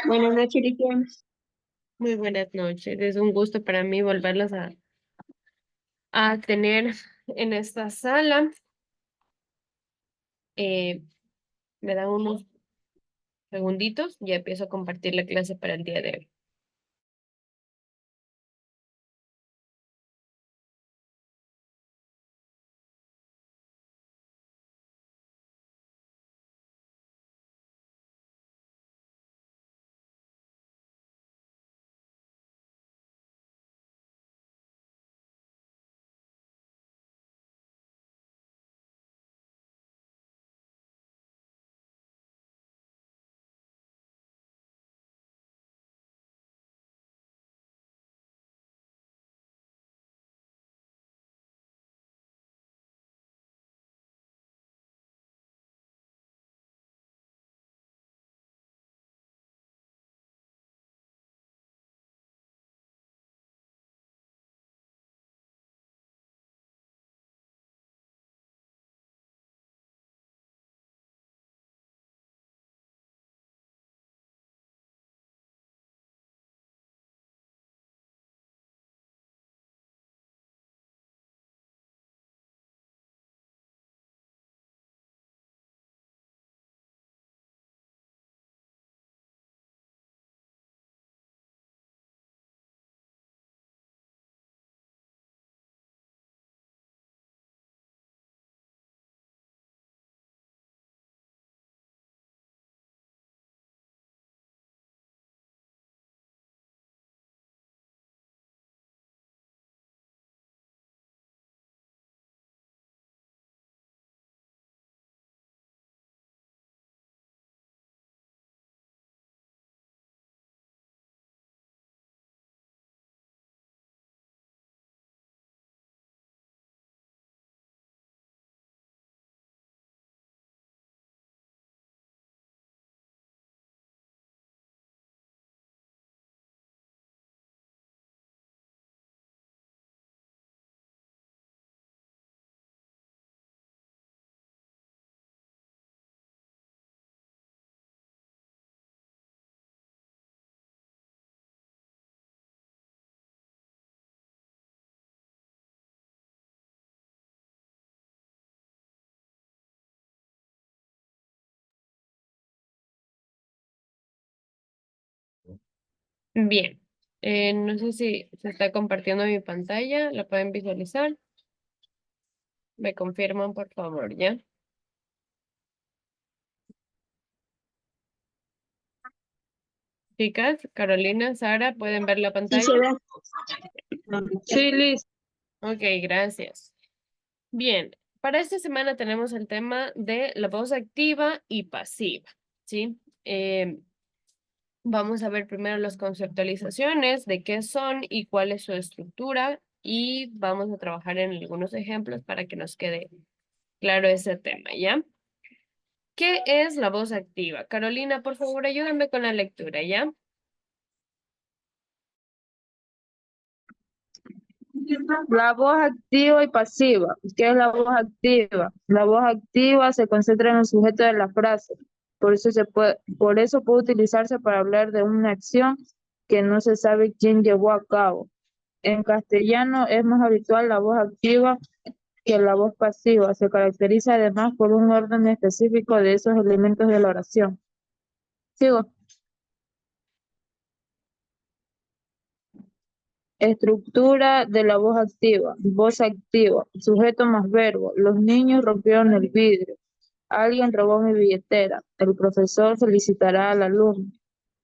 Buenas noches, Lidia. Muy buenas noches. Es un gusto para mí volverlas a tener en esta sala. Eh, Me dan unos segunditos y ya empiezo a compartir la clase para el día de hoy. Bien. No sé si se está compartiendo mi pantalla. ¿La pueden visualizar? Me confirman, por favor, ¿ya? Chicas, Carolina, Sara, ¿pueden ver la Sí, pantalla? se ve. Sí, Liz. Ok, gracias. Bien, para esta semana tenemos el tema de la voz activa y pasiva, ¿sí? Vamos a ver primero las conceptualizaciones de qué son y cuál es su estructura y vamos a trabajar en algunos ejemplos para que nos quede claro ese tema, ¿ya? ¿Qué es la voz activa? Carolina, por favor, ayúdame con la lectura, ¿ya? La voz activa y pasiva. ¿Qué es la voz activa? La voz activa se concentra en el sujeto de la frase. Por eso puede utilizarse para hablar de una acción que no se sabe quién llevó a cabo. En castellano es más habitual la voz activa que la voz pasiva. Se caracteriza además por un orden específico de esos elementos de la oración. Sigo. Estructura de la voz activa. Voz activa. Sujeto más verbo. Los niños rompieron el vidrio. Alguien robó mi billetera. El profesor felicitará al alumno.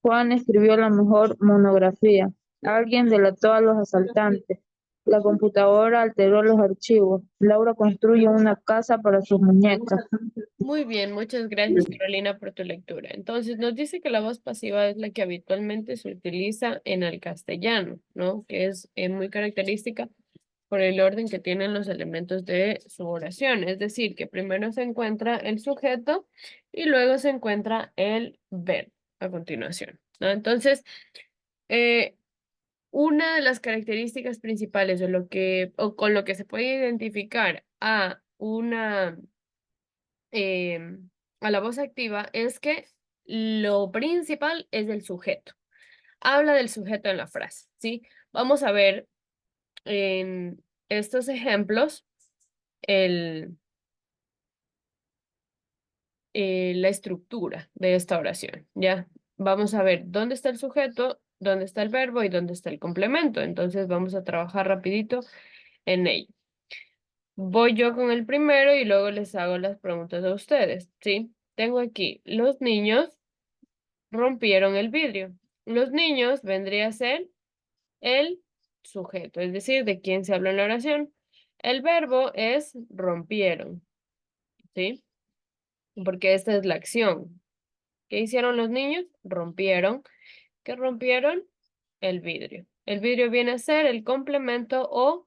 Juan escribió la mejor monografía. Alguien delató a los asaltantes. La computadora alteró los archivos. Laura construye una casa para sus muñecas. Muy bien, muchas gracias, Carolina, por tu lectura. Entonces, nos dice que la voz pasiva es la que habitualmente se utiliza en el castellano, ¿no? Que es muy característica por el orden que tienen los elementos de su oración. Es decir, que primero se encuentra el sujeto y luego se encuentra el verbo a continuación, ¿no? Entonces, eh, una de las características principales o con lo que se puede identificar a una a la voz activa es que lo principal es el sujeto. Habla del sujeto en la frase, ¿sí? Vamos a ver en estos ejemplos la estructura de esta oración, ¿ya? Vamos a ver dónde está el sujeto, dónde está el verbo y dónde está el complemento. Entonces vamos a trabajar rapidito en ello. Voy yo con el primero y luego les hago las preguntas a ustedes, ¿sí? Tengo aquí, los niños rompieron el vidrio. Los niños vendría a ser el sujeto, es decir, de quién se habla en la oración. El verbo es rompieron, ¿sí? Porque esta es la acción. ¿Qué hicieron los niños? Rompieron. ¿Qué rompieron? El vidrio. El vidrio viene a ser el complemento o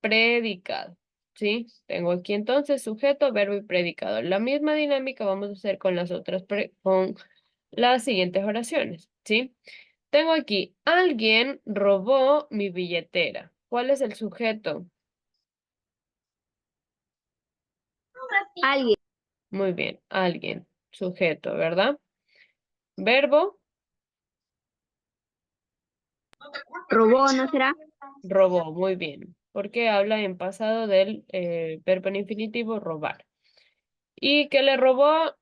predicado. ¿Sí? Tengo aquí entonces sujeto, verbo y predicado. La misma dinámica vamos a hacer con las otras, con las siguientes oraciones. ¿Sí? Tengo aquí, alguien robó mi billetera. ¿Cuál es el sujeto? Alguien Muy bien, alguien. Sujeto, ¿verdad? Verbo, robó, ¿no será? robó, muy bien. Porque habla en pasado del verbo en infinitivo robar. ¿Y qué le robó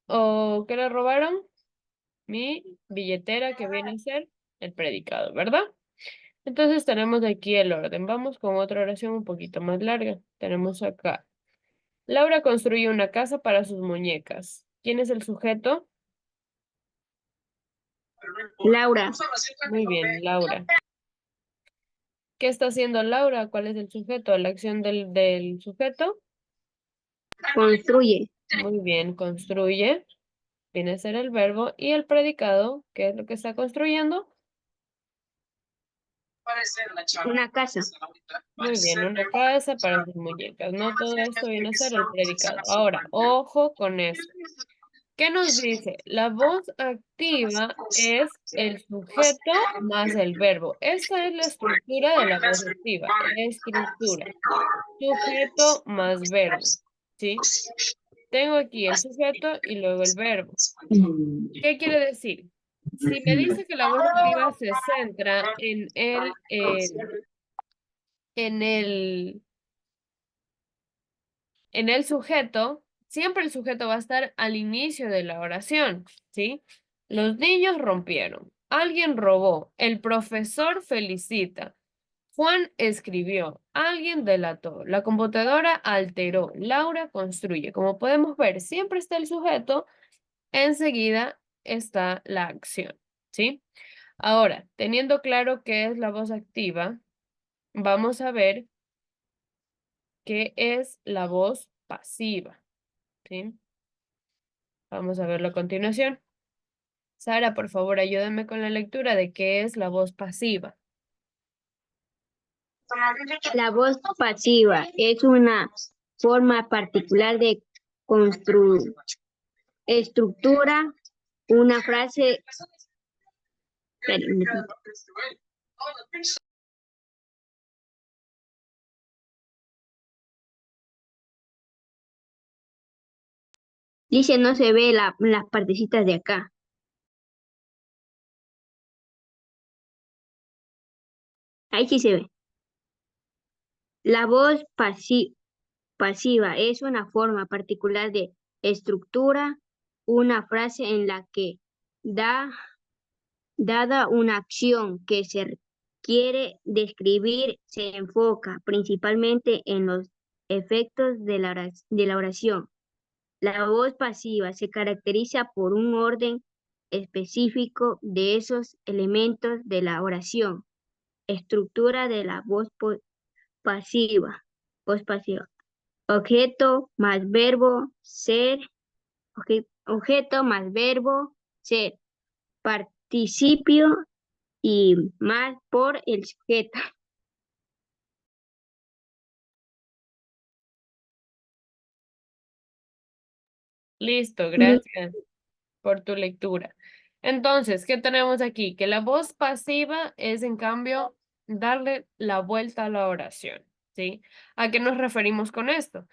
o qué le robaron? Mi billetera, que viene a ser el predicado, ¿verdad? Entonces tenemos aquí el orden. Vamos con otra oración un poquito más larga. Tenemos acá. Laura construye una casa para sus muñecas. ¿Quién es el sujeto? Laura Muy bien, Laura. ¿Qué está haciendo Laura? ¿Cuál es el sujeto? La acción del sujeto. construye Muy bien, construye. Viene a ser el verbo. Y el predicado, ¿qué es lo que está construyendo? una casa. Muy bien, una casa para sus muñecas. No todo esto viene a ser el predicado. Ahora, ojo con esto. ¿Qué nos dice? La voz activa es el sujeto más el verbo. Esta es la estructura de la voz activa. Estructura. Sujeto más verbo. ¿Sí? Tengo aquí el sujeto y luego el verbo. ¿Qué quiere decir? Si me dice que la voz activa se centra en el, en el sujeto, siempre el sujeto va a estar al inicio de la oración, ¿sí? Los niños rompieron, alguien robó, el profesor felicita, Juan escribió, alguien delató, la computadora alteró, Laura construye. Como podemos ver, siempre está el sujeto, enseguida está la acción, ¿sí? Ahora, teniendo claro qué es la voz activa, vamos a ver qué es la voz pasiva, ¿sí? Vamos a verlo a continuación. Sara, por favor, ayúdame con la lectura de qué es la voz pasiva. La voz pasiva es una forma particular de construir estructura una frase. Espera un momentito. Dice no se ve las partecitas de acá. Ahí sí se ve. La voz pasiva es una forma particular de estructura una frase en la que dada una acción que se quiere describir, se enfoca principalmente en los efectos de la oración. La voz pasiva se caracteriza por un orden específico de esos elementos de la oración. Estructura de la pasiva. Voz pasiva. Objeto más verbo ser. Objeto más verbo ser. Participio y más por el sujeto. Listo, gracias por tu lectura. Entonces, ¿qué tenemos aquí? Que la voz pasiva es, en cambio, darle la vuelta a la oración, ¿sí? ¿A qué nos referimos con esto?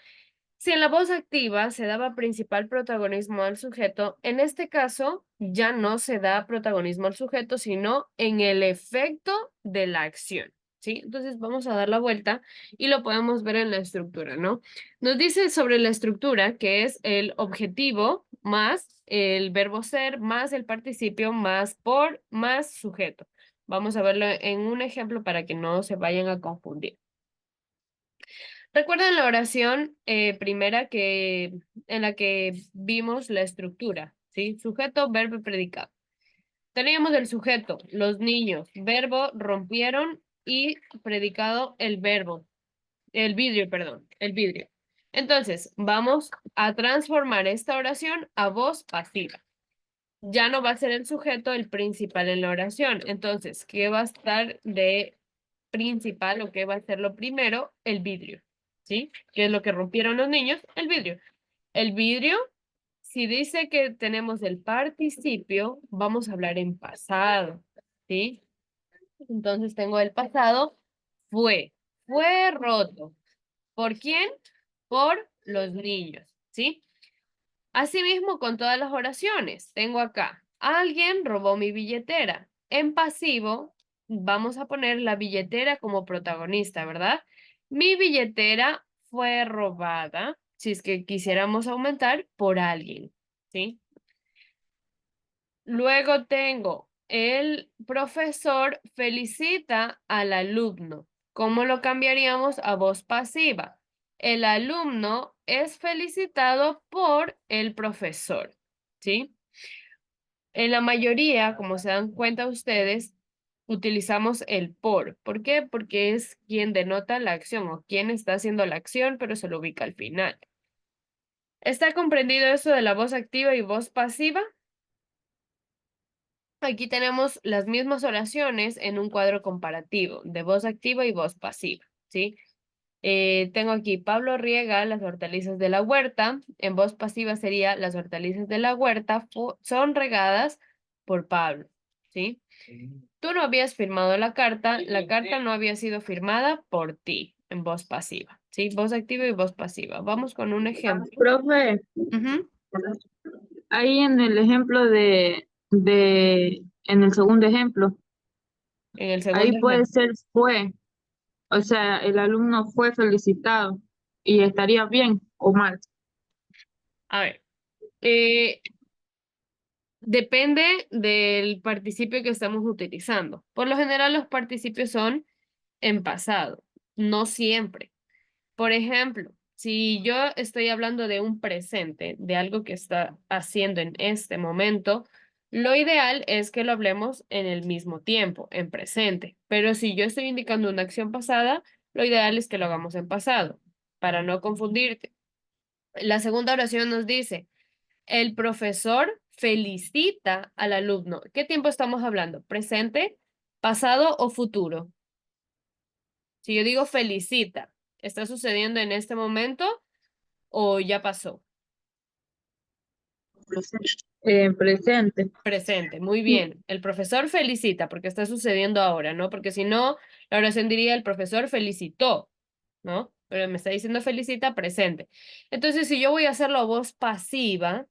Si en la voz activa se daba principal protagonismo al sujeto, en este caso ya no se da protagonismo al sujeto, sino en el efecto de la acción, ¿sí? Entonces vamos a dar la vuelta y lo podemos ver en la estructura, ¿no? Nos dice sobre la estructura que es el objetivo más el verbo ser más el participio más por más sujeto. Vamos a verlo en un ejemplo para que no se vayan a confundir. ¿Recuerdan la oración primera en la que vimos la estructura? ¿Sí? Sujeto, verbo y predicado. Teníamos el sujeto, los niños, verbo, rompieron y predicado el vidrio, perdón, el vidrio. Entonces, vamos a transformar esta oración a voz pasiva. Ya no va a ser el sujeto el principal en la oración. Entonces, ¿qué va a estar de principal o qué va a ser lo primero? El vidrio. ¿Sí? ¿Qué es lo que rompieron los niños? El vidrio. El vidrio, si dice que tenemos el participio, vamos a hablar en pasado. ¿Sí? Entonces tengo el pasado, fue. Fue roto. ¿Por quién? Por los niños. ¿Sí? Asimismo, con todas las oraciones, tengo acá, alguien robó mi billetera. En pasivo, vamos a poner la billetera como protagonista, ¿verdad? Mi billetera fue robada, si es que quisiéramos aumentar, por alguien, ¿sí? Luego tengo, el profesor felicita al alumno. ¿Cómo lo cambiaríamos a voz pasiva? El alumno es felicitado por el profesor, ¿sí? En la mayoría, como se dan cuenta ustedes, utilizamos el por. ¿Por qué? Porque es quien denota la acción o quien está haciendo la acción, pero se lo ubica al final. ¿Está comprendido eso de la voz activa y voz pasiva? Aquí tenemos las mismas oraciones en un cuadro comparativo de voz activa y voz pasiva, ¿sí? Tengo aquí, Pablo riega las hortalizas de la huerta. En voz pasiva sería, las hortalizas de la huerta son regadas por Pablo, ¿sí? Tú no habías firmado la carta no había sido firmada por ti, en voz pasiva, ¿sí? Voz activa y voz pasiva. Vamos con un ejemplo. Profe, Ujú. ahí en el ejemplo en el segundo ejemplo, En el ahí segundo puede ejemplo. ser fue, o sea, el alumno fue felicitado y estaría bien o mal. A ver, eh, depende del participio que estamos utilizando. Por lo general, los participios son en pasado, no siempre. Por ejemplo, si yo estoy hablando de un presente, de algo que está haciendo en este momento, lo ideal es que lo hablemos en el mismo tiempo, en presente. Pero si yo estoy indicando una acción pasada, lo ideal es que lo hagamos en pasado, para no confundirte. La segunda oración nos dice, el profesor felicita al alumno. ¿Qué tiempo estamos hablando? ¿Presente, pasado o futuro? Si yo digo felicita, ¿está sucediendo en este momento o ya pasó? Presente. Presente, muy bien. El profesor felicita porque está sucediendo ahora, ¿no? Porque si no, la oración diría el profesor felicitó, ¿no? Pero me está diciendo felicita presente. Entonces, si yo voy a hacerlo a voz pasiva,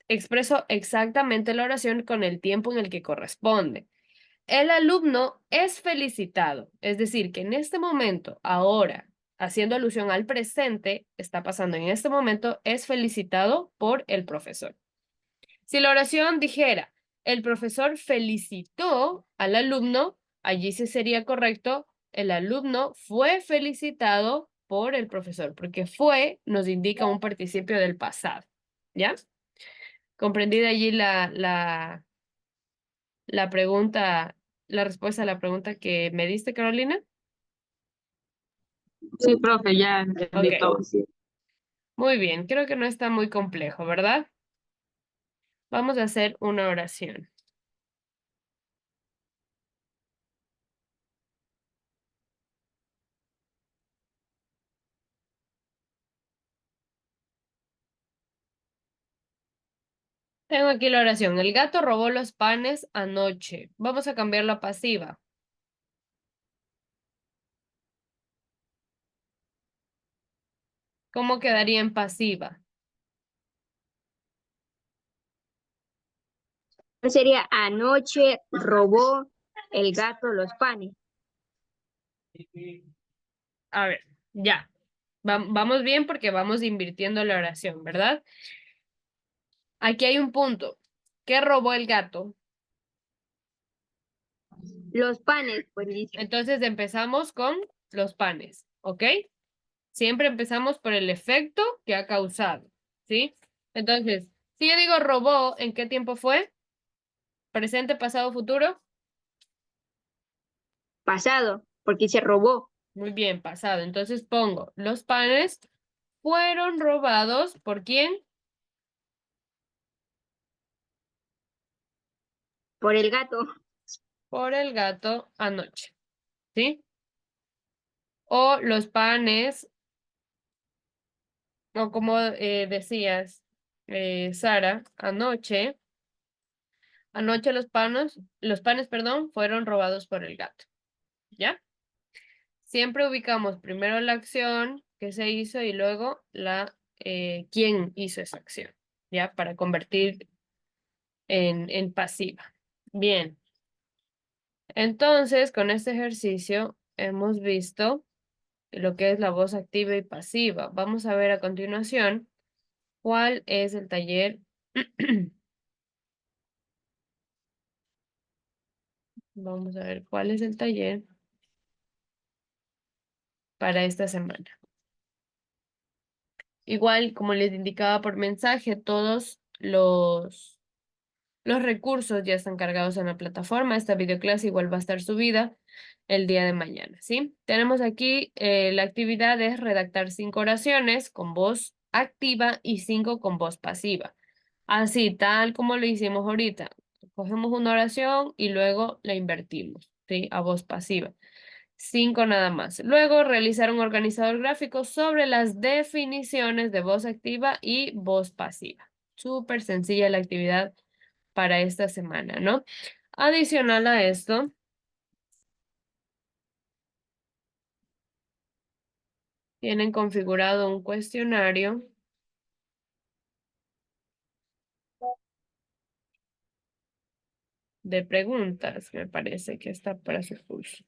expreso exactamente la oración con el tiempo en el que corresponde. El alumno es felicitado, es decir, que en este momento, ahora, haciendo alusión al presente, está pasando en este momento, es felicitado por el profesor. Si la oración dijera, el profesor felicitó al alumno, allí sí sería correcto, el alumno fue felicitado por el profesor, porque fue nos indica un participio del pasado, ¿ya? ¿Comprendida allí la pregunta, la respuesta a la pregunta que me diste, Carolina? Sí, profe, ya entendí Ok, todo. Sí. muy bien, creo que no está muy complejo, ¿verdad? Vamos a hacer una oración. Tengo aquí la oración. El gato robó los panes anoche. Vamos a cambiar la pasiva. ¿Cómo quedaría en pasiva? Sería anoche robó el gato los panes. A ver, ya. Vamos bien porque vamos invirtiendo la oración, ¿verdad? Aquí hay un punto. ¿Qué robó el gato? Los panes, pues dice. Entonces empezamos con los panes, ¿ok? Siempre empezamos por el efecto que ha causado, ¿sí? Entonces, si yo digo robó, ¿en qué tiempo fue? ¿Presente, pasado, futuro? Pasado, porque se robó Muy bien, pasado. Entonces pongo, los panes fueron robados ¿por quién? por el gato. Por el gato anoche, ¿sí? O los panes, o como decías, Sara, anoche los panes, perdón, fueron robados por el gato, ¿ya? Siempre ubicamos primero la acción que se hizo y luego quién hizo esa acción, ¿ya? Para convertir en pasiva. Bien, entonces con este ejercicio hemos visto lo que es la voz activa y pasiva. Vamos a ver a continuación cuál es el taller. Vamos a ver cuál es el taller para esta semana. Igual, como les indicaba por mensaje, todos los recursos ya están cargados en la plataforma. Esta videoclase igual va a estar subida el día de mañana, ¿sí? Tenemos aquí la actividad es redactar 5 oraciones con voz activa y 5 con voz pasiva. Así, tal como lo hicimos ahorita. Cogemos una oración y luego la invertimos, ¿sí? A voz pasiva. 5 nada más. Luego, realizar un organizador gráfico sobre las definiciones de voz activa y voz pasiva. Súper sencilla la actividad para esta semana, ¿no? Adicional a esto, tienen configurado un cuestionario de preguntas, me parece que está para su curso.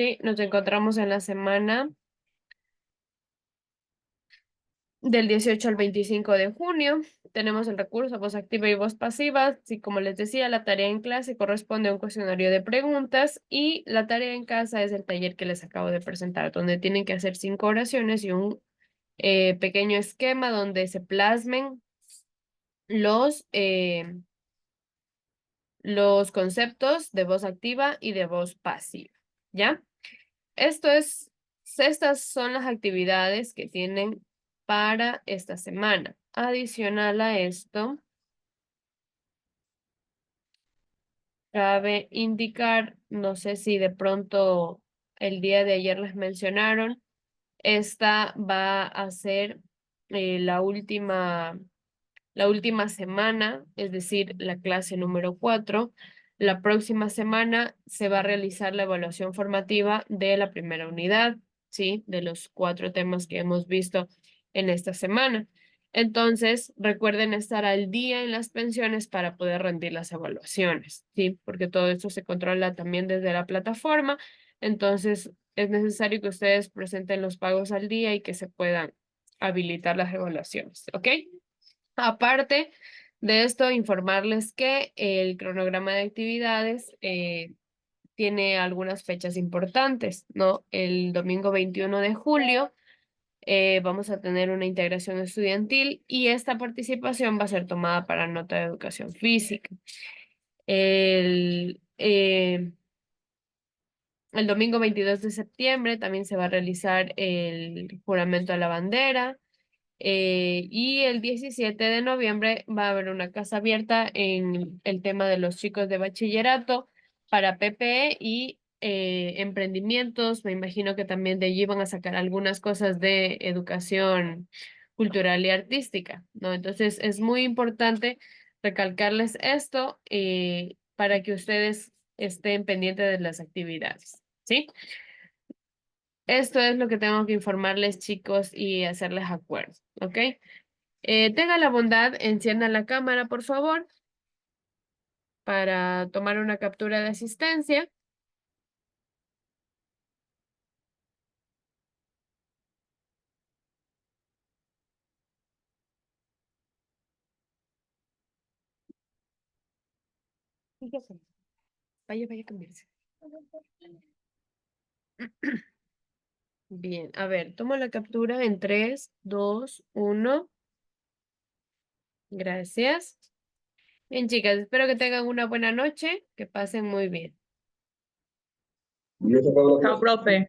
Sí, nos encontramos en la semana del 18 al 25 de junio. Tenemos el recurso voz activa y voz pasiva. Sí, como les decía, la tarea en clase corresponde a un cuestionario de preguntas y la tarea en casa es el taller que les acabo de presentar, donde tienen que hacer 5 oraciones y un pequeño esquema donde se plasmen los, eh, los conceptos de voz activa y de voz pasiva, ¿ya? Estas son las actividades que tienen para esta semana. Adicional a esto, cabe indicar, no sé si de pronto el día de ayer les mencionaron, esta va a ser la última semana, es decir, la clase número 4. La próxima semana se va a realizar la evaluación formativa de la primera unidad, ¿sí? De los 4 temas que hemos visto en esta semana. Entonces, recuerden estar al día en las pensiones para poder rendir las evaluaciones, ¿sí? Porque todo esto se controla también desde la plataforma. Entonces, es necesario que ustedes presenten los pagos al día y que se puedan habilitar las evaluaciones, ¿ok? Aparte de esto, informarles que el cronograma de actividades tiene algunas fechas importantes, ¿no? El domingo 21 de julio vamos a tener una integración estudiantil y esta participación va a ser tomada para nota de educación física. El, eh, el domingo 22 de septiembre también se va a realizar el juramento a la bandera. Y el 17 de noviembre va a haber una casa abierta en el tema de los chicos de bachillerato para PPE y emprendimientos. Me imagino que también de allí van a sacar algunas cosas de educación cultural y artística, ¿no? Entonces es muy importante recalcarles esto para que ustedes estén pendientes de las actividades, ¿sí? Esto es lo que tengo que informarles, chicos, y hacerles acuerdo, ¿ok? Tenga la bondad, encienda la cámara, por favor, para tomar una captura de asistencia. Vaya, vaya a cambiarse. Bien, a ver, tomo la captura en 3, 2, 1. Gracias. Bien, chicas, espero que tengan una buena noche, que pasen muy bien. Chao, profe.